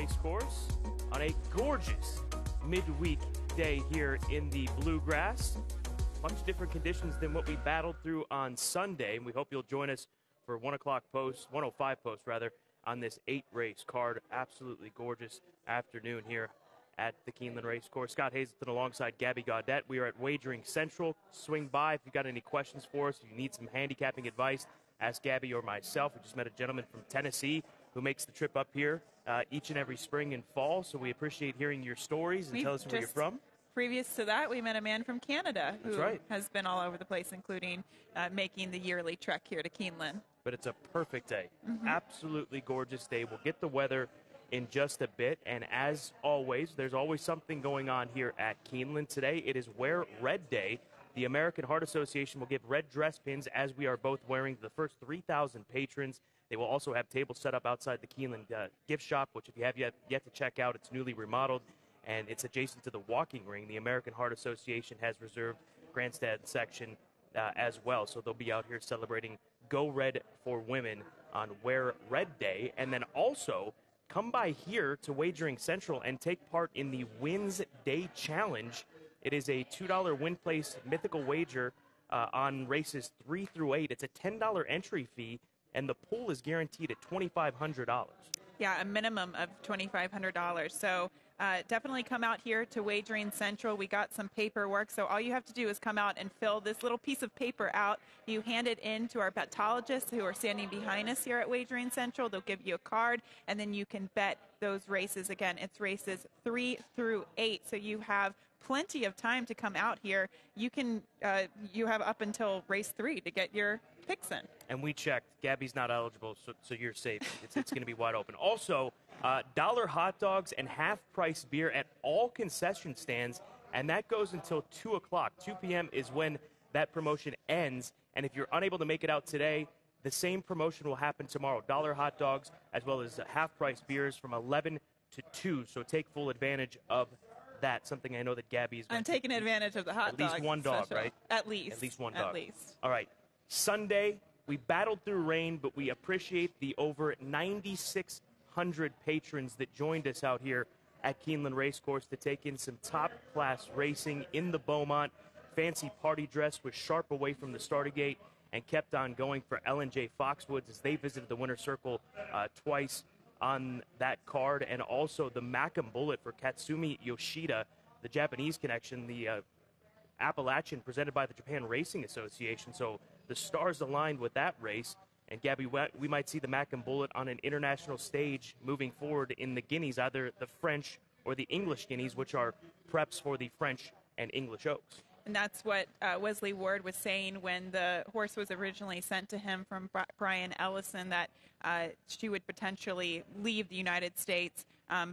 Racecourse on a gorgeous midweek day here in the Bluegrass. Much different conditions than what we battled through on Sunday, and we hope you'll join us for 1:05 post rather, on this 8-race card. Absolutely gorgeous afternoon here at the Keeneland Racecourse. Scott Hazelton alongside Gabby Gaudette. We are at Wagering Central. Swing by if you've got any questions for us. If you need some handicapping advice, ask Gabby or myself. We just met a gentleman from Tennessee who makes the trip up here each and every spring and fall, so we appreciate hearing your stories and tell us where you're from. Previous to that, we met a man from Canada who has been all over the place, including making the yearly trek here to Keeneland. But it's a perfect day. Absolutely gorgeous day. We'll get the weather in just a bit, and as always, there's always something going on here at Keeneland. Today, it is Wear Red Day. The American Heart Association will give red dress pins as we are both wearing the first 3,000 patrons. They will also have tables set up outside the Keeneland gift shop, which if you have yet to check out, it's newly remodeled, and it's adjacent to the walking ring. The American Heart Association has reserved grandstand section as well, so they'll be out here celebrating Go Red for Women on Wear Red Day, and then also come by here to Wagering Central and take part in the Wins Day Challenge. It is a $2 win place mythical wager on races 3 through 8. It's a $10 entry fee, and the pool is guaranteed at $2,500. Yeah, a minimum of $2,500. So definitely come out here to Wagering Central. We got some paperwork, so all you have to do is come out and fill this little piece of paper out. You hand it in to our betologists who are standing behind us here at Wagering Central. They'll give you a card, and then you can bet those races. Again, it's races 3 through 8, so you have plenty of time to come out here. You can you have up until race 3 to get your picks in. And we checked. Gabby's not eligible, so you're safe. It's going to be wide open. Also, dollar hot dogs and half-price beer at all concession stands, and that goes until 2 o'clock. 2 p.m. is when that promotion ends, and if you're unable to make it out today, the same promotion will happen tomorrow. Dollar hot dogs as well as half-price beers from 11 to 2, so take full advantage of that. Something I know that Gabby's I'm taking advantage of the hot dogs. At least one dog, special. right? At least. At least one dog. At least. All right. Sunday, we battled through rain, but we appreciate the over 9,600 patrons that joined us out here at Keeneland Racecourse to take in some top-class racing in the Beaumont. Fancy party dress was sharp away from the starting gate and kept on going for L&J Foxwoods as they visited the winner's circle twice on that card, and also the Macam Bullet for Katsumi Yoshida, the Japanese connection, the Appalachian presented by the Japan Racing Association. So the stars aligned with that race. And Gabby, we might see the Macam Bullet on an international stage moving forward in the Guineas, either the French or the English Guineas, which are preps for the French and English Oaks. And that's what Wesley Ward was saying when the horse was originally sent to him from Brian Ellison, that she would potentially leave the United States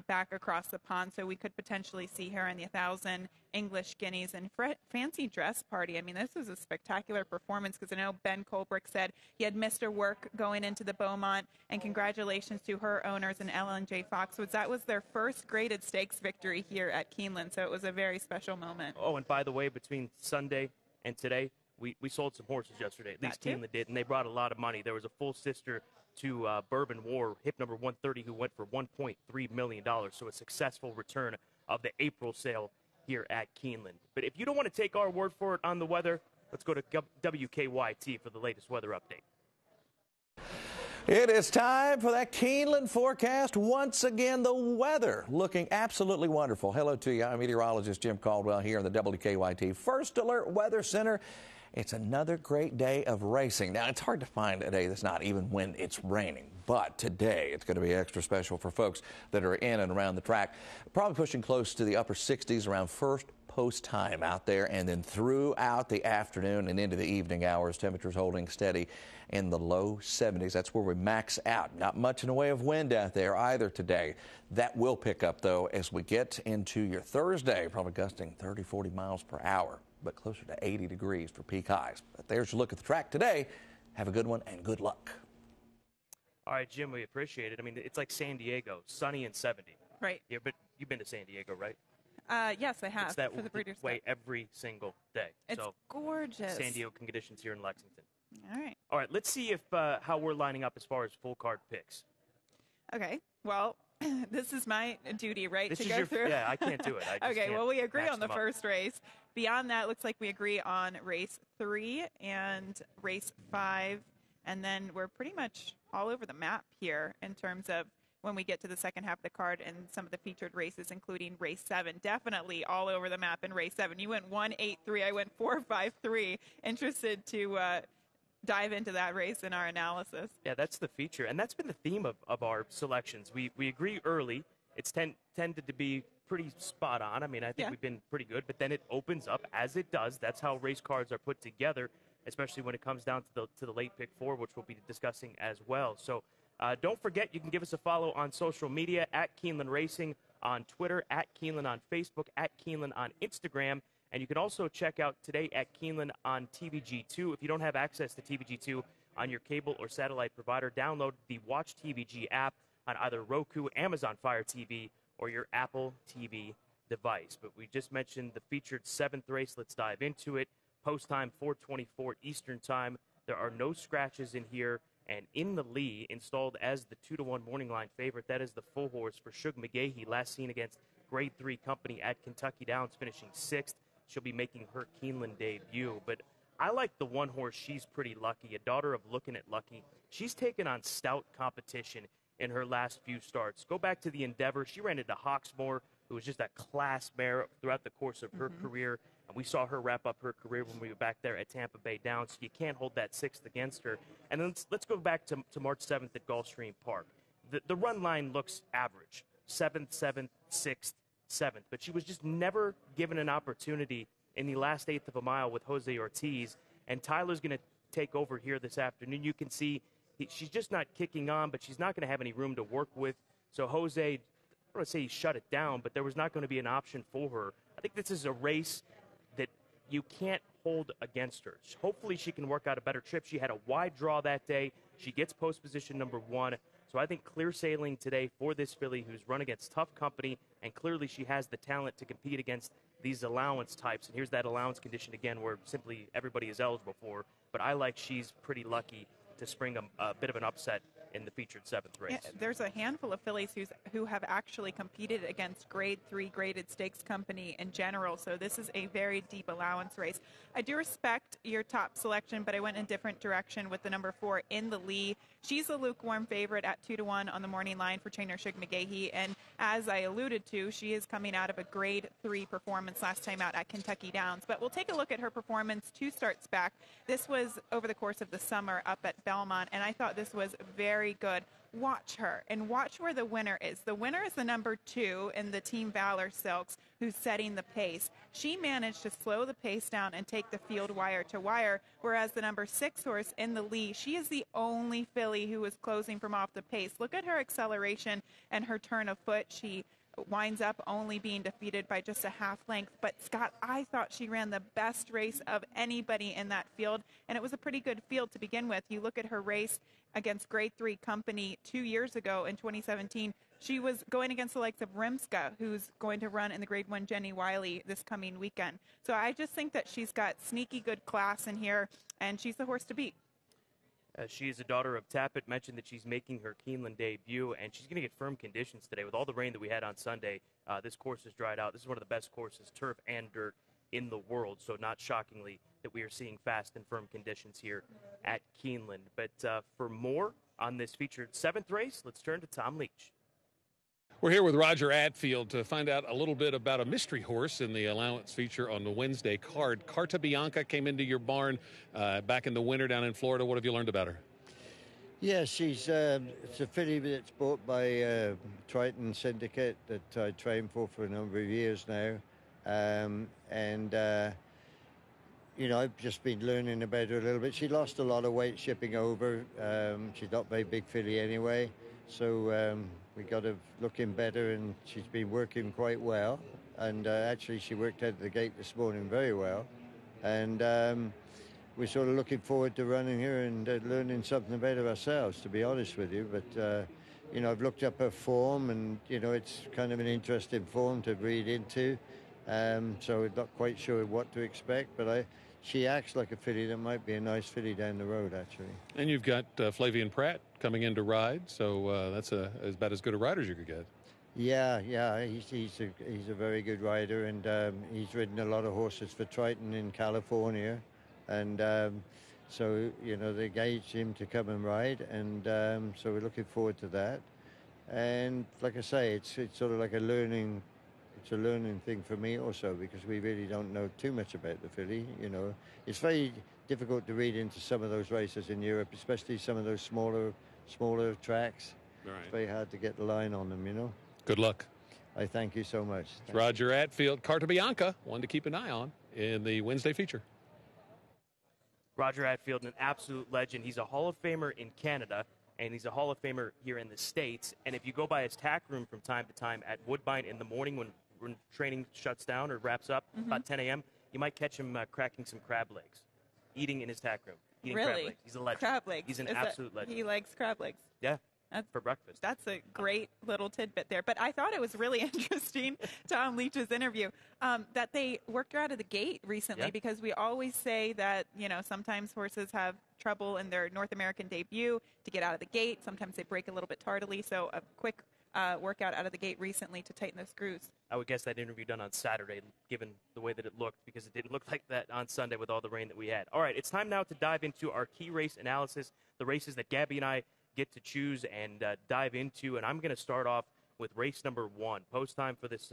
back across the pond. So we could potentially see her in the 1,000 English Guineas and fancy dress party. I mean, this was a spectacular performance because I know Ben Colbrick said he had missed her work going into the Beaumont, and congratulations to her owners and L&J Foxwoods. That was their first graded stakes victory here at Keeneland, so it was a very special moment. Oh, and by the way, between Sunday and today, we sold some horses yesterday. At least Keeneland did, and they brought a lot of money. There was a full sister to Bourbon War, hip number 130, who went for $1.3 million. So a successful return of the April sale here at Keeneland. But if you don't want to take our word for it on the weather, let's go to WKYT for the latest weather update. It is time for that Keeneland forecast. Once again, the weather looking absolutely wonderful. Hello to you. I'm meteorologist Jim Caldwell here in the WKYT First Alert Weather Center. It's another great day of racing. Now, it's hard to find a day that's not even when it's raining, but today it's going to be extra special for folks that are in and around the track. Probably pushing close to the upper 60s around first post time out there, and then throughout the afternoon and into the evening hours, temperatures holding steady in the low 70s. That's where we max out. Not much in the way of wind out there either today. That will pick up, though, as we get into your Thursday, probably gusting 30, 40 miles per hour, but closer to 80 degrees for peak highs. But there's your look at the track today. Have a good one and good luck. All right, Jim, we appreciate it. I mean, it's like San Diego, sunny and 70. Right. Yeah, but you've been to San Diego, right? Yes, I have. It's that for the Breeders' way Cup. every single day. It's so gorgeous. San Diego conditions here in Lexington. All right. All right, let's see if how we're lining up as far as full card picks. Okay. Well, This is my duty, right, This to is go your, through? yeah, I can't do it. I just Okay, can't well, we agree match on the them up. first race. Beyond that, looks like we agree on race 3 and race 5. And then we're pretty much all over the map here in terms of when we get to the second half of the card and some of the featured races, including race 7. Definitely all over the map in race 7. You went 1-8-3. I went 4-5-3. Interested to dive into that race in our analysis. Yeah, that's the feature, and that's been the theme of our selections. We agree early. It's tended to be pretty spot on. I mean, I think we've been pretty good, but then it opens up as it does. That's how race cards are put together, especially when it comes down to the late pick 4, which we'll be discussing as well. So don't forget, you can give us a follow on social media at Keeneland Racing on Twitter, at Keeneland on Facebook, at Keeneland on Instagram. And you can also check out Today at Keeneland on TVG2. If you don't have access to TVG2 on your cable or satellite provider, download the Watch TVG app on either Roku, Amazon Fire TV, or your Apple TV device. But we just mentioned the featured 7th race. Let's dive into it. Post time 4:24 Eastern time. There are no scratches in here. And in the lead, installed as the 2-1 morning line favorite, that is the full horse for Shug McGahee, last seen against Grade 3 Company at Kentucky Downs, finishing 6th. She'll be making her Keeneland debut. But I like the one horse, She's Pretty Lucky, a daughter of Looking at Lucky. She's taken on stout competition in her last few starts. Go back to the Endeavor. She ran into Hawksmoor, who was just a class mare throughout the course of her career. And we saw her wrap up her career when we were back there at Tampa Bay Downs. So you can't hold that 6th against her. And then let's go back to March 7th at Gulfstream Park. The run line looks average. 7th, 7th, 6th, 7th. But she was just never given an opportunity in the last 1/8 of a mile with Jose Ortiz. And Tyler's going to take over here this afternoon. You can see she's just not kicking on, but she's not going to have any room to work with. So Jose, I don't want to say he shut it down, but there was not going to be an option for her. I think this is a race that you can't hold against her. Hopefully she can work out a better trip. She had a wide draw that day. She gets post position number 1. So I think clear sailing today for this filly who's run against tough company, and clearly she has the talent to compete against these allowance types. And here's that allowance condition again where simply everybody is eligible for. But I like She's Pretty Lucky to spring a bit of an upset in the featured 7th race. Yeah, there's a handful of fillies who have actually competed against Grade 3 graded stakes company in general, so this is a very deep allowance race. I do respect your top selection, but I went in a different direction with the number 4 in the Lee. She's a lukewarm favorite at 2-1 on the morning line for trainer Shug McGahee, and as I alluded to, she is coming out of a Grade 3 performance last time out at Kentucky Downs. But we'll take a look at her performance 2 starts back. This was over the course of the summer up at Belmont, and I thought this was very good. Watch her and watch where the winner is. The winner is the number 2 in the Team Valor Silks, who's setting the pace. She managed to slow the pace down and take the field wire to wire, whereas the number 6 horse in the lead, she is the only filly who was closing from off the pace. Look at her acceleration and her turn of foot. She winds up only being defeated by just a half length. But Scott, I thought she ran the best race of anybody in that field, and it was a pretty good field to begin with. You look at her race against Grade 3 Company 2 years ago in 2017. She was going against the likes of Rimska, who's going to run in the Grade 1 Jenny Wiley this coming weekend. So I just think that she's got sneaky good class in here, and she's the horse to beat. She is a daughter of Tappet. Mentioned that she's making her Keeneland debut, and she's going to get firm conditions today. With all the rain that we had on Sunday, this course has dried out. This is one of the best courses, turf and dirt, in the world. So not shockingly that we are seeing fast and firm conditions here at Keeneland. But for more on this featured 7th race, let's turn to Tom Leach. We're here with Roger Atfield to find out a little bit about a mystery horse in the allowance feature on the Wednesday card. Carta Bianca came into your barn back in the winter down in Florida. What have you learned about her? Yeah, she's it's a filly that's bought by Triton Syndicate that I trained for a number of years now. You know, I've just been learning about her a little bit. She lost a lot of weight shipping over. She's not a very big filly anyway. So we got her looking better, and she's been working quite well. And actually, she worked out of the gate this morning very well. And we're sort of looking forward to running her and learning something about her ourselves, to be honest with you. But, you know, I've looked up her form, and, you know, it's kind of an interesting form to read into. So I'm not quite sure what to expect, but she acts like a filly that might be a nice filly down the road, actually. And you've got Flavian Pratt coming in to ride, so that's about as good a rider as you could get. Yeah, he's a very good rider, and he's ridden a lot of horses for Triton in California, and so they engaged him to come and ride, and so we're looking forward to that. And like I say, it's sort of like a learning thing for me also, because we really don't know too much about the filly. It's very difficult to read into some of those races in Europe, especially some of those smaller tracks. Right. It's very hard to get the line on them. Good luck. I thank you so much. Roger Atfield, Carta Bianca, one to keep an eye on in the Wednesday feature. Roger Atfield, an absolute legend. He's a Hall of Famer in Canada, and he's a Hall of Famer here in the States. And if you go by his tack room from time to time at Woodbine in the morning when training shuts down or wraps up, about 10 a.m., you might catch him cracking some crab legs, eating in his tack room. Eating Really? crab legs. He's a legend. Crab legs. He's an absolute legend. He likes crab legs. Yeah. That's, for breakfast. That's a great little tidbit there. But I thought it was really interesting, Tom Leach's interview, that they worked her out of the gate recently, because we always say that, sometimes horses have trouble in their North American debut to get out of the gate. Sometimes they break a little bit tardily. So a quick workout out of the gate recently to tighten those screws. I would guess that interview done on Saturday, given the way that it looked, because it didn't look like that on Sunday with all the rain that we had. All right, it's time now to dive into our key race analysis, the races that Gabby and I get to choose and dive into. And I'm going to start off with race number 1. Post time for this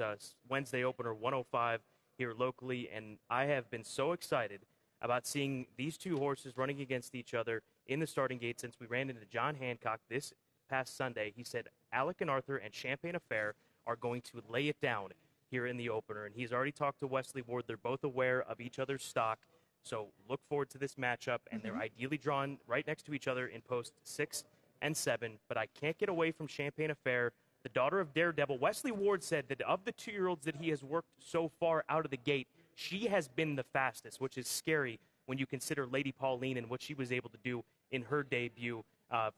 Wednesday opener, 105 here locally. And I have been so excited about seeing these two horses running against each other in the starting gate since we ran into John Hancock this past Sunday. He said Alec and Arthur and Champagne Affair are going to lay it down here in the opener. And he's already talked to Wesley Ward. They're both aware of each other's stock. So look forward to this matchup. And they're ideally drawn right next to each other in post 6 and 7, but I can't get away from Champagne Affair, the daughter of Daredevil. Wesley Ward said that of the 2-year-olds that he has worked so far out of the gate, she has been the fastest, which is scary when you consider Lady Pauline and what she was able to do in her debut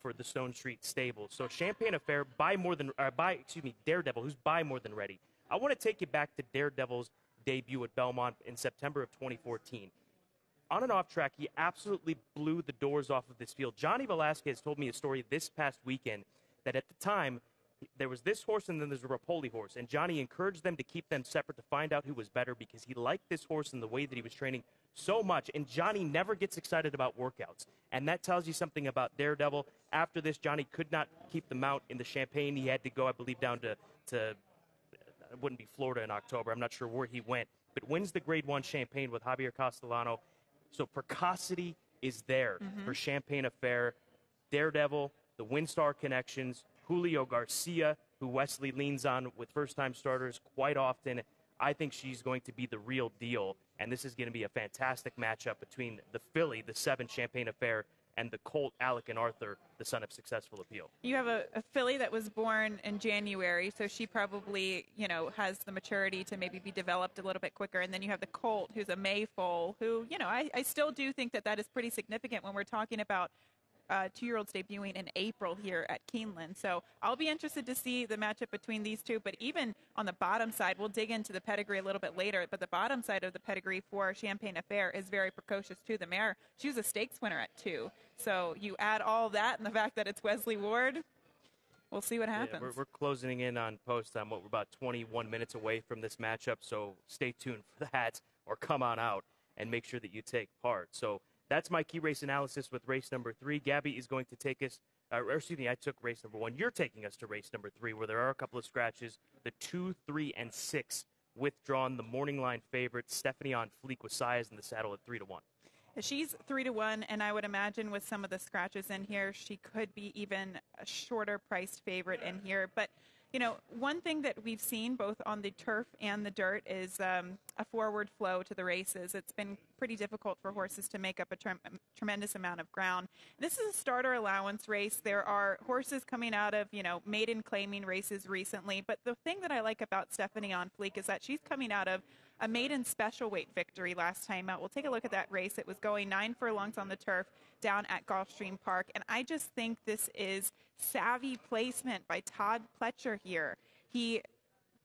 for the Stone Street Stable. So Champagne Affair Daredevil, who's by more than ready. I want to take you back to Daredevil's debut at Belmont in September of 2014. On and off track, he absolutely blew the doors off of this field. Johnny Velasquez told me a story this past weekend that at the time, there was this horse and then there's a Rapoli horse, and Johnny encouraged them to keep them separate to find out who was better because he liked this horse and the way that he was training so much, and Johnny never gets excited about workouts. And that tells you something about Daredevil. After this, Johnny could not keep the mount in the Champagne. He had to go, I believe, down to it wouldn't be Florida in October. I'm not sure where he went, but wins the Grade 1 Champagne with Javier Castellano. So precocity is there for Champagne Affair. Daredevil, the Windstar connections, Julio Garcia, who Wesley leans on with first-time starters quite often. I think she's going to be the real deal, and this is going to be a fantastic matchup between the filly, the 7 Champagne Affair, and the colt Alec and Arthur, the son of Successful Appeal. You have a filly that was born in January, so she probably, has the maturity to maybe be developed a little bit quicker. And then you have the colt, who's a May foal, who, I still do think that is pretty significant when we're talking about 2-year-olds debuting in April here at Keeneland. So I'll be interested to see the matchup between these two. But even on the bottom side, we'll dig into the pedigree a little bit later, but the bottom side of the pedigree for Champagne Affair is very precocious too. The mare, she was a stakes winner at 2. So you add all that and the fact that it's Wesley Ward, we'll see what happens. Yeah, we're closing in on post time. We're about 21 minutes away from this matchup, so stay tuned for that or come on out and make sure that you take part. So that's my key race analysis with race number 3. Gabby is going to take us, I took race number 1. You're taking us to race number 3, where there are a couple of scratches. The 2, 3, and 6 withdrawn. The morning line favorite, Stephanie on Fleek with Sias in the saddle at 3-1. She's 3-1, and I would imagine with some of the scratches in here, she could be even a shorter priced favorite in here. But, one thing that we've seen both on the turf and the dirt is a forward flow to the races. It's been pretty difficult for horses to make up a tremendous amount of ground. This is a starter allowance race. There are horses coming out of, maiden claiming races recently. But the thing that I like about Stephanie on Fleek is that she's coming out of a maiden special weight victory last time out. We'll take a look at that race. It was going 9 furlongs on the turf down at Gulfstream Park. And I just think this is savvy placement by Todd Pletcher here. He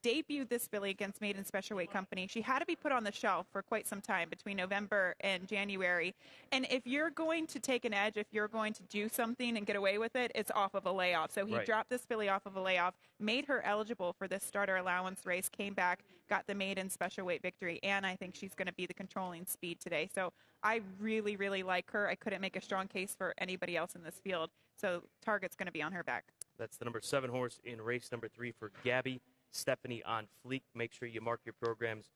debuted this filly against Maiden Special Weight Company. She had to be put on the shelf for quite some time between November and January. And if you're going to take an edge, if you're going to do something and get away with it, it's off of a layoff. So he dropped this filly off of a layoff, made her eligible for this starter allowance race, came back, got the Maiden Special Weight victory, and I think she's going to be the controlling speed today. So I really, really like her. I couldn't make a strong case for anybody else in this field. So target's going to be on her back. That's the number 7 horse in race number 3 for Gabby Stephanie on Fleek. Make sure you mark your programs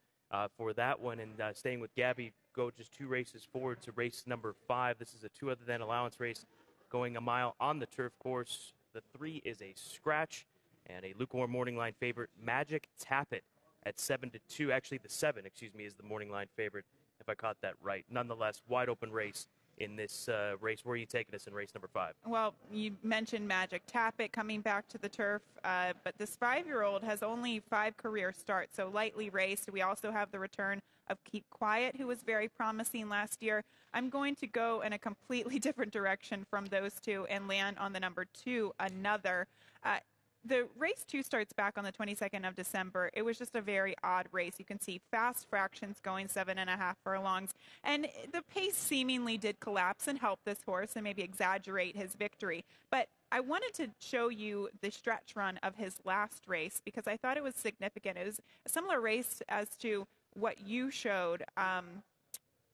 for that one. And staying with Gabby, go just 2 races forward to race number 5. This is a 2 other than allowance race going a mile on the turf course. The 3 is a scratch and a lukewarm morning line favorite, Magic Tappet at 7-2. Actually, the 7, is the morning line favorite, if I caught that right. Nonetheless, wide open race in this race. Where are you taking us in race number 5? Well, you mentioned Magic Tappet coming back to the turf, but this 5-year-old has only 5 career starts, so lightly raced. We also have the return of Keep Quiet, who was very promising last year. I'm going to go in a completely different direction from those two and land on the number 2, Another. The race 2 starts back on the 22nd of December. It was just a very odd race. You can see fast fractions going 7.5 furlongs. And the pace seemingly did collapse and help this horse and maybe exaggerate his victory. But I wanted to show you the stretch run of his last race because I thought it was significant. It was a similar race as to what you showed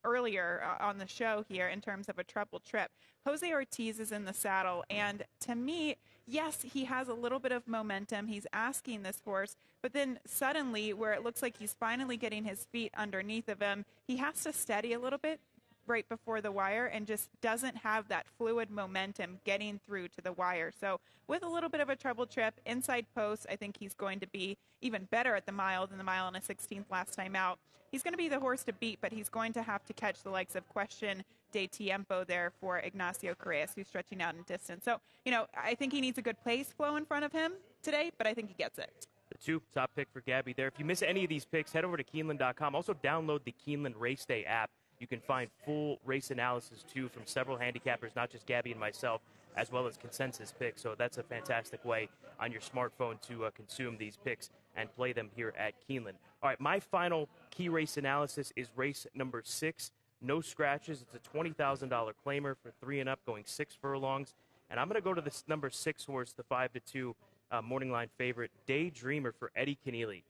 earlier on the show here in terms of a treble trip. Jose Ortiz is in the saddle, and to me, yes, he has a little bit of momentum. He's asking this horse, but then suddenly, where it looks like he's finally getting his feet underneath of him, he has to steady a little bit right before the wire and just doesn't have that fluid momentum getting through to the wire. So with a little bit of a treble trip, inside post, I think he's going to be even better at the mile than the mile and a 16th last time out. He's going to be the horse to beat, but he's going to have to catch the likes of Question de Tiempo there for Ignacio Correas, who's stretching out in distance. So, I think he needs a good pace flow in front of him today, but I think he gets it. The 2 top pick for Gabby there. If you miss any of these picks, head over to Keeneland.com. Also download the Keeneland Race Day app. You can find full race analysis, too, from several handicappers, not just Gabby and myself, as well as consensus picks. So that's a fantastic way on your smartphone to consume these picks and play them here at Keeneland. All right, my final key race analysis is race number 6. No scratches. It's a $20,000 claimer for 3 and up, going 6 furlongs. And I'm going to go to this number 6 horse, the 5-2 morning line favorite, Daydreamer for Eddie Keneally.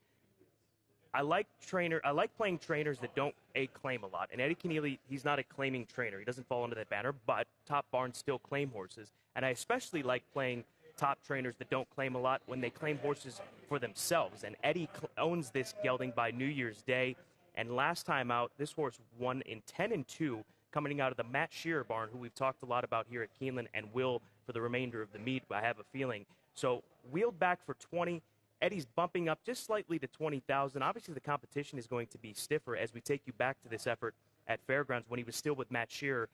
I like playing trainers that don't claim a lot. And Eddie Keneally, he's not a claiming trainer. He doesn't fall under that banner, but top barns still claim horses. And I especially like playing top trainers that don't claim a lot when they claim horses for themselves. And Eddie owns this gelding by New Year's Day. And last time out, this horse won in 10-2, coming out of the Matt Shearer barn, who we've talked a lot about here at Keeneland and will for the remainder of the meet, I have a feeling. So wheeled back for 20. Eddie's bumping up just slightly to 20,000. Obviously, the competition is going to be stiffer as we take you back to this effort at Fairgrounds when he was still with Matt Shearer.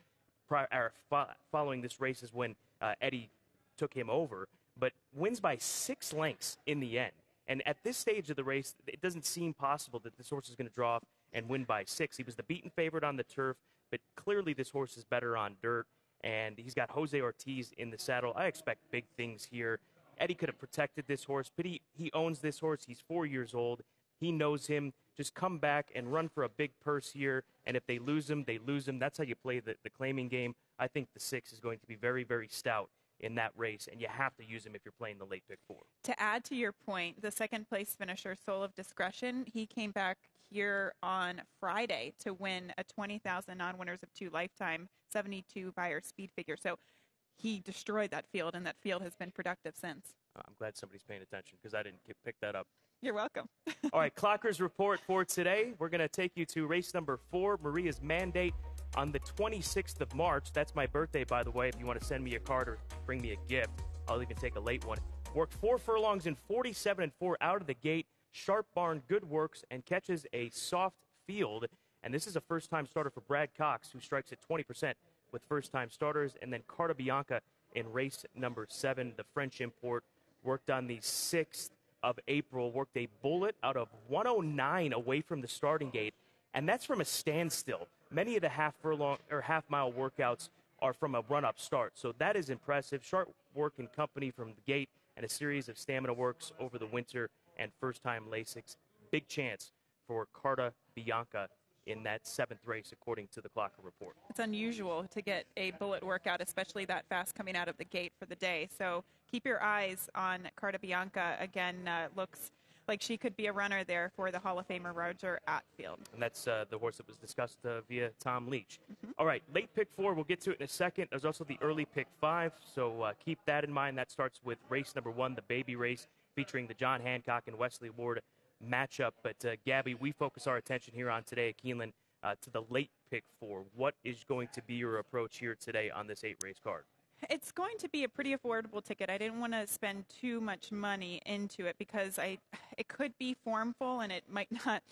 Following this race is when Eddie took him over, but wins by 6 lengths in the end. And at this stage of the race, it doesn't seem possible that this horse is going to draw off and win by 6. He was the beaten favorite on the turf, but clearly this horse is better on dirt, and he's got Jose Ortiz in the saddle. I expect big things here. Eddie could have protected this horse, but he owns this horse. He's 4 years old. He knows him. Just come back and run for a big purse here, and if they lose him, they lose him. That's how you play the claiming game. I think the 6 is going to be very, very stout in that race, and you have to use him if you're playing the late pick 4. To add to your point, the second place finisher, Soul of Discretion, he came back here on Friday to win a 20,000 non-winners of 2 lifetime 72 buyer speed figure. So he destroyed that field, and that field has been productive since. I'm glad somebody's paying attention because I didn't pick that up. You're welcome. All right, Clocker's report for today. We're going to take you to race number 4, Maria's Mandate, on the 26th of March. That's my birthday, by the way. If you want to send me a card or bring me a gift, I'll even take a late one. Worked 4 furlongs in 47-4 out of the gate. Sharp barn, good works, and catches a soft field. And this is a first-time starter for Brad Cox, who strikes at 20% with first-time starters. And then Carta Bianca in race number 7, the French import, worked on the 6th of April, worked a bullet out of 109 away from the starting gate, and that's from a standstill. Many of the half-mile workouts are from a run-up start, so that is impressive. Sharp work in company from the gate and a series of stamina works over the winter, and first-time Lasix. Big chance for Carta Bianca in that 7th race, according to the Clocker report. It's unusual to get a bullet workout, especially that fast coming out of the gate for the day. So keep your eyes on Carta Bianca. Again, looks like she could be a runner there for the Hall of Famer Roger Atfield. And that's the horse that was discussed via Tom Leach. All right, late pick 4, we'll get to it in a second. There's also the early pick 5, so keep that in mind. That starts with race number 1, the Baby Race, featuring the John Hancock and Wesley Ward matchup. But, Gabby, we focus our attention here on today at Keeneland to the late pick 4. What is going to be your approach here today on this 8-race card? It's going to be a pretty affordable ticket. I didn't want to spend too much money into it because it could be formful and it might not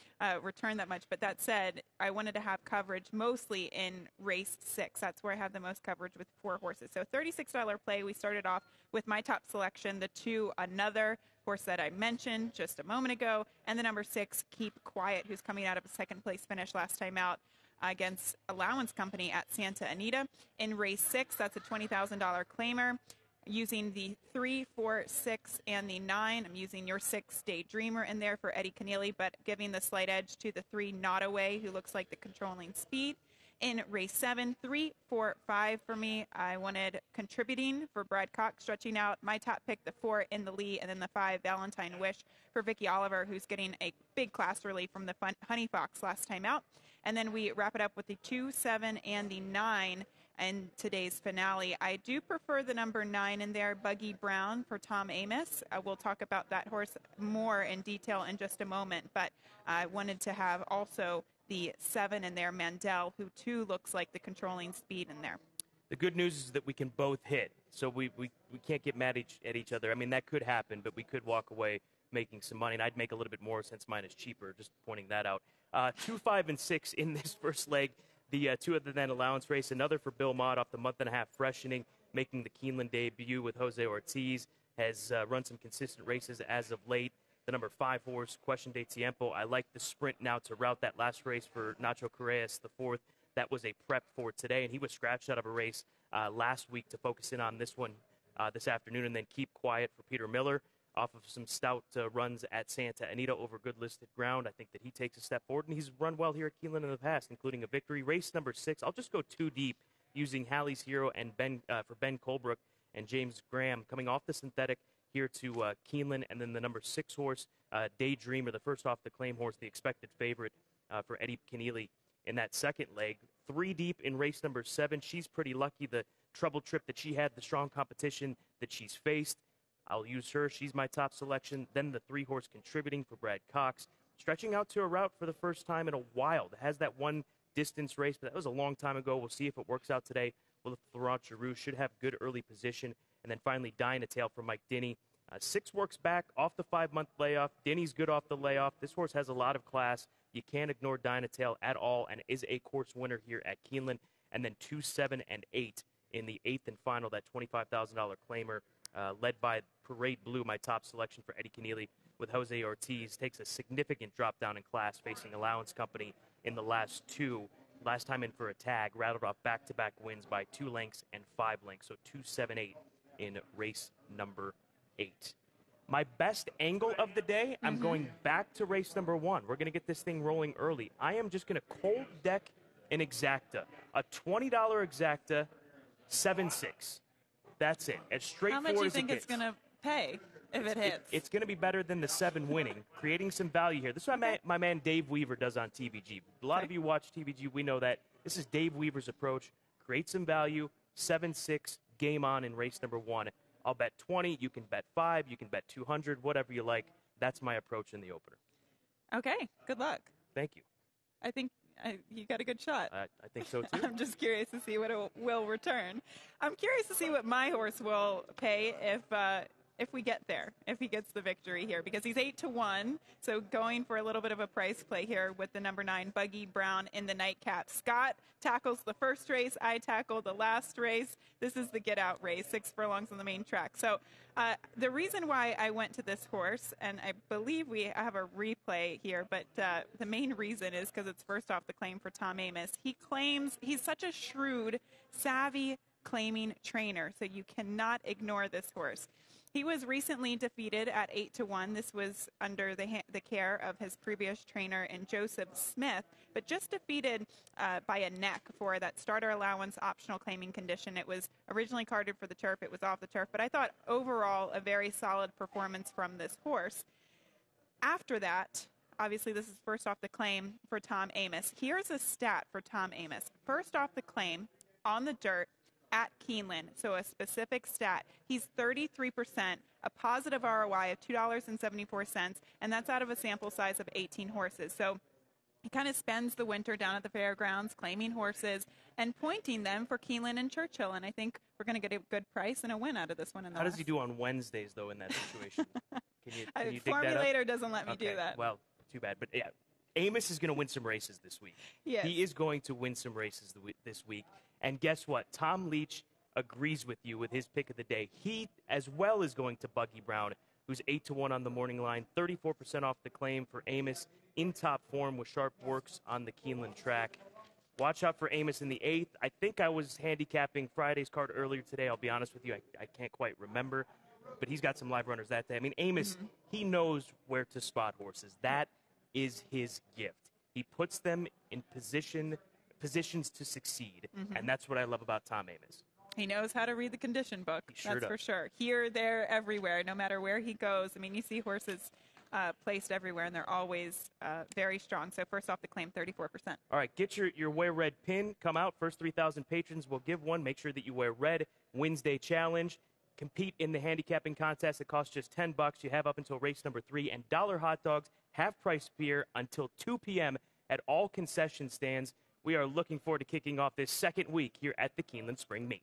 return that much. But that said, I wanted to have coverage mostly in race 6. That's where I have the most coverage with 4 horses. So $36 play. We started off with my top selection, the 2 Another, horse that I mentioned just a moment ago, and the number 6 Keep Quiet, who's coming out of a 2nd place finish last time out against Allowance Company at Santa Anita. In race 6, that's a $20,000 claimer. Using the 3, 4, 6, and the 9. I'm using your 6 Daydreamer in there for Eddie Keneally, but giving the slight edge to the 3 Not Away, who looks like the controlling speed. In race 7, 3, 4, 5 for me. I wanted Contributing for Brad Cox, stretching out my top pick, the 4 In the Lee, and then the 5 Valentine Wish for Vicky Oliver, who's getting a big class relief from the Honey Fox last time out. And then we wrap it up with the 2, 7, and the 9 in today's finale. I do prefer the number 9 in there, Buggy Brown for Tom Amos. We'll talk about that horse more in detail in just a moment, but I wanted to have also the 7 in there, Mandel, who too looks like the controlling speed in there. The good news is that we can both hit, so we can't get mad at each other. I mean, that could happen, but we could walk away making some money, and I'd make a little bit more since mine is cheaper, just pointing that out. 2, 5, and 6 in this first leg. The 2 other than allowance race, another for Bill Mott off the month-and-a-half freshening, making the Keeneland debut with Jose Ortiz, has run some consistent races as of late. The number 5 horse, Question de Tiempo. I like the sprint now to route that last race for Nacho Correas, the 4th. That was a prep for today, and he was scratched out of a race last week to focus in on this one this afternoon, and then Keep Quiet for Peter Miller off of some stout runs at Santa Anita over good listed ground. I think that he takes a step forward, and he's run well here at Keeneland in the past, including a victory. Race number 6, I'll just go 2 deep using Halley's Hero and for Ben Colebrook and James Graham coming off the synthetic here to Keeneland, and then the number 6 horse, Daydreamer, the first off the claim horse, the expected favorite for Eddie Keneally in that second leg. 3 deep in race number 7. She's pretty lucky. The trouble trip that she had, the strong competition that she's faced, I'll use her. She's my top selection. Then the 3 horse Contributing for Brad Cox, stretching out to a route for the first time in a while. It has that 1 distance race, but that was a long time ago. We'll see if it works out today. Well, Laurent Giroux should have good early position. And then finally, Dynatail for Mike Denny. 6 works back off the 5-month layoff. Denny's good off the layoff. This horse has a lot of class. You can't ignore Dynatail at all, and is a course winner here at Keeneland. And then 2, 7, and 8 in the 8th and final, that $25,000 claimer, led by Parade Blue, my top selection for Eddie Keneally, with Jose Ortiz. Takes a significant drop down in class, facing Allowance Company in the last 2. Last time in for a tag, rattled off back-to-back wins by 2 lengths and 5 lengths. So 2, 7, 8 in race number 8. My best angle of the day, I'm going back to race number 1. We're going to get this thing rolling early. I am just going to cold deck an exacta, a $20 exacta, 7-6. That's it. As straightforward as it gets. How much do you think it's going to pay if it hits? It's going to be better than the 7 winning, creating some value here. This is what my man Dave Weaver does on TVG. A lot of you watch TVG. We know that. This is Dave Weaver's approach. Create some value, 7-6, game on in race number 1. I'll bet 20. You can bet 5. You can bet 200, whatever you like. That's my approach in the opener. Okay. Good luck. Thank you. I think you got a good shot. I think so, too. I'm just curious to see what it will return. I'm curious to see what my horse will pay if we get there, if he gets the victory here, because he's 8-1. So going for a little bit of a price play here with the number 9, Buggy Brown in the nightcap. Scott tackles the first race. I tackle the last race. This is the get out race, 6 furlongs on the main track. So the reason why I went to this horse, and I believe we have a replay here, but the main reason is because it's first off the claim for Tom Amos. He claims he's such a shrewd, savvy claiming trainer, so you cannot ignore this horse. He was recently defeated at 8-1. This was under the care of his previous trainer in Joseph Smith, but just defeated by a neck for that starter allowance optional claiming condition. It was originally carded for the turf. It was off the turf, but I thought overall a very solid performance from this horse. After that, obviously this is first off the claim for Tom Amoss. Here's a stat for Tom Amoss. First off the claim on the dirt at Keeneland, so a specific stat. He's 33%, a positive ROI of $2.74, and that's out of a sample size of 18 horses. So he kind of spends the winter down at the fairgrounds claiming horses and pointing them for Keeneland and Churchill, and I think we're going to get a good price and a win out of this one. How does he do on Wednesdays, though, in that situation? Can you dig that up? Formulator doesn't let me do that. Well, too bad. But yeah, Amoss is going to win some races this week. Yes. He is going to win some races this week. And guess what? Tom Leach agrees with you with his pick of the day. He, as well, is going to Buggy Brown, who's 8-1 on the morning line, 34% off the claim for Amoss, in top form with sharp works on the Keeneland track. Watch out for Amoss in the 8th. I think I was handicapping Friday's card earlier today. I'll be honest with you. I can't quite remember. But he's got some live runners that day. I mean, Amoss, he knows where to spot horses. That is his gift. He puts them in positions to succeed, and that's what I love about Tom Amoss. He knows how to read the condition book. He sure that's does. for sure. Here, there, everywhere, no matter where he goes. I mean, you see horses placed everywhere, and they're always very strong. So first off the claim, 34%. All right, get your Wear Red pin. Come out. First 3,000 patrons will give one. Make sure that you wear red. Wednesday challenge. Compete in the handicapping contest. It costs just $10. You have up until race number 3. And dollar hot dogs, half-price beer until 2 p.m. at all concession stands. We are looking forward to kicking off this second week here at the Keeneland Spring Meet.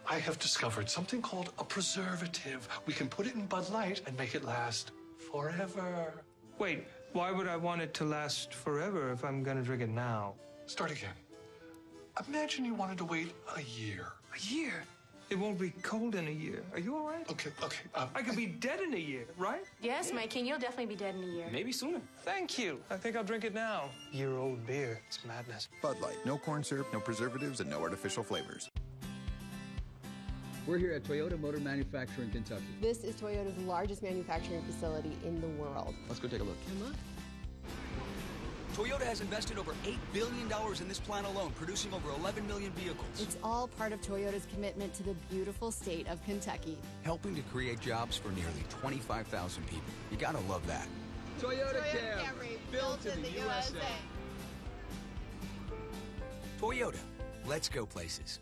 I have discovered something called a preservative. We can put it in Bud Light and make it last forever. Wait, why would I want it to last forever if I'm gonna drink it now? Start again. Imagine you wanted to wait a year. A year? It won't be cold in a year. Are you all right? Okay. I could be dead in a year, right? Yes, my king, you'll definitely be dead in a year. Maybe sooner. Thank you. I think I'll drink it now. Year-old beer. It's madness. Bud Light. No corn syrup, no preservatives, and no artificial flavors. We're here at Toyota Motor Manufacturing, Kentucky. This is Toyota's largest manufacturing facility in the world. Let's go take a look. Come on. Toyota has invested over $8 billion in this plant alone, producing over 11 million vehicles. It's all part of Toyota's commitment to the beautiful state of Kentucky. Helping to create jobs for nearly 25,000 people. You gotta love that. Toyota Camry, built in the USA. Toyota, let's go places.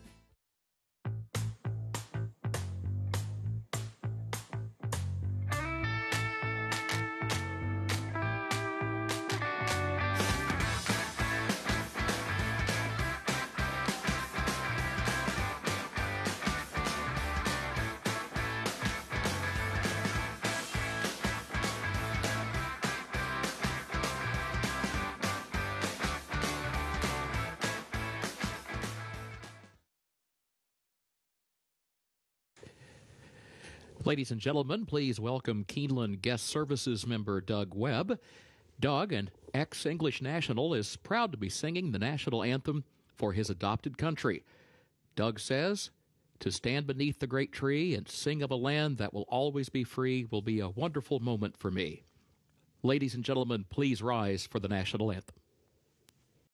Ladies and gentlemen, please welcome Keeneland Guest Services member Doug Webb. Doug, an ex-English national, is proud to be singing the national anthem for his adopted country. Doug says, "To stand beneath the great tree and sing of a land that will always be free will be a wonderful moment for me." Ladies and gentlemen, please rise for the national anthem.